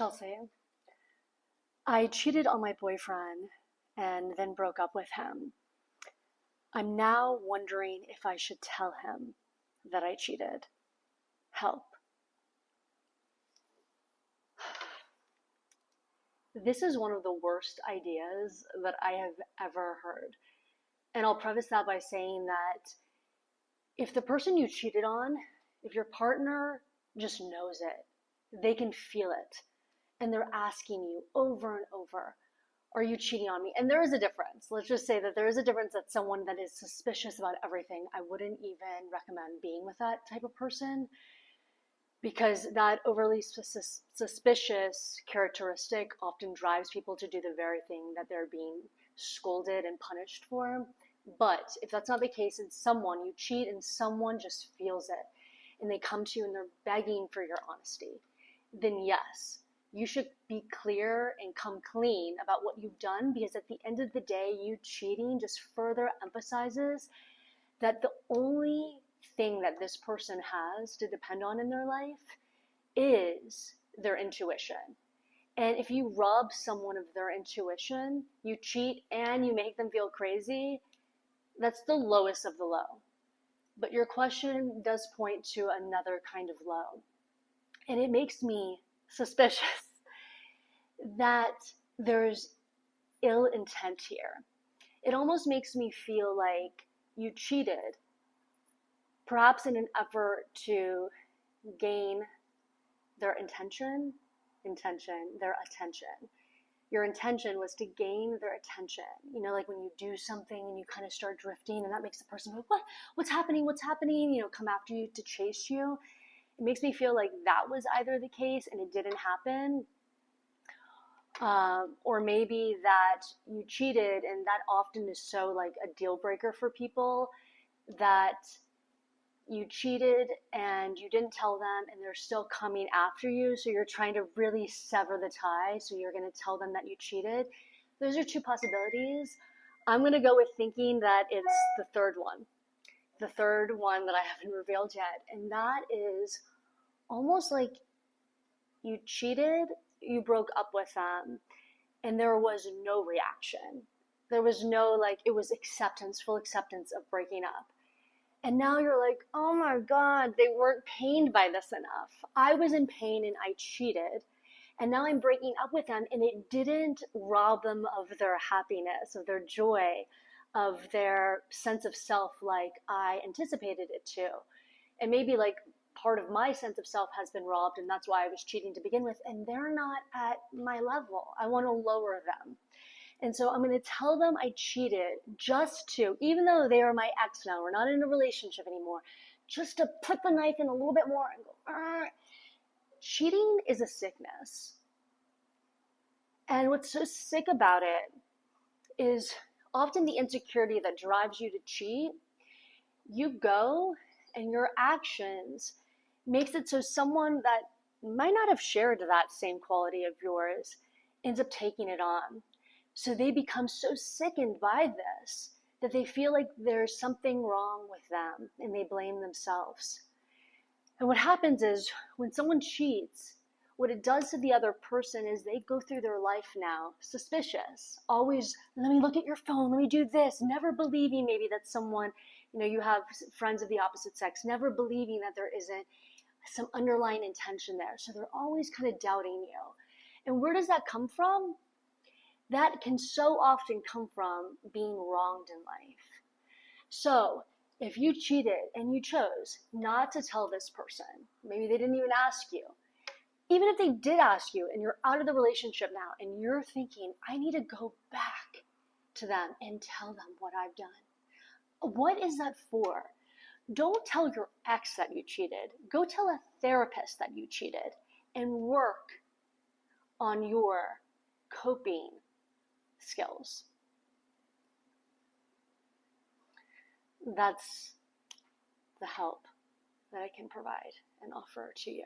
Chelsea, I cheated on my boyfriend and then broke up with him. I'm now wondering if I should tell him that I cheated. Help. This is one of the worst ideas that I have ever heard. And I'll preface that by saying that if the person you cheated on, if your partner just knows it, they can feel it, and they're asking you over and over, are you cheating on me? And there is a difference. Let's just say that there is a difference that someone that is suspicious about everything, I wouldn't even recommend being with that type of person because that overly suspicious characteristic often drives people to do the very thing that they're being scolded and punished for. But if that's not the case and someone, you cheat and someone just feels it and they come to you and they're begging for your honesty, then yes, you should be clear and come clean about what you've done, because at the end of the day, you cheating just further emphasizes that the only thing that this person has to depend on in their life is their intuition. And if you rob someone of their intuition, you cheat and you make them feel crazy, that's the lowest of the low. But your question does point to another kind of low. And it makes me suspicious that there's ill intent here. It almost makes me feel like you cheated, perhaps in an effort to gain their their attention. Your intention was to gain their attention. You know, like when you do something and you kind of start drifting and that makes the person go, what? What's happening? What's happening? You know, come after you to chase you. It makes me feel like that was either the case and it didn't happen, or maybe that you cheated and that often is so like a deal breaker for people, that you cheated and you didn't tell them and they're still coming after you, so you're trying to really sever the tie, so you're going to tell them that you cheated. Those are two possibilities. I'm going to go with thinking that it's the third one that I haven't revealed yet, and that is almost like you cheated, you broke up with them, and there was no reaction. There was no, like, it was acceptance, full acceptance of breaking up. And now you're like, oh my God, they weren't pained by this enough. I was in pain and I cheated. And now I'm breaking up with them and it didn't rob them of their happiness, of their joy, of their sense of self like I anticipated it to. And maybe like part of my sense of self has been robbed and that's why I was cheating to begin with. And they're not at my level. I want to lower them. And so I'm going to tell them I cheated just to, even though they are my ex now, we're not in a relationship anymore, just to put the knife in a little bit more and go, argh. Cheating is a sickness. And what's so sick about it is often the insecurity that drives you to cheat. You go and your actions makes it so someone that might not have shared that same quality of yours ends up taking it on. So they become so sickened by this that they feel like there's something wrong with them and they blame themselves. And what happens is when someone cheats, what it does to the other person is they go through their life now suspicious. Always, let me look at your phone, let me do this, never believing maybe that someone, you know, you have friends of the opposite sex, never believing that there isn't some underlying intention there. So they're always kind of doubting you. And where does that come from? That can so often come from being wronged in life. So if you cheated and you chose not to tell this person, maybe they didn't even ask you, even if they did ask you and you're out of the relationship now and you're thinking, I need to go back to them and tell them what I've done. What is that for? Don't tell your ex that you cheated. Go tell a therapist that you cheated and work on your coping skills. That's the help that I can provide and offer to you.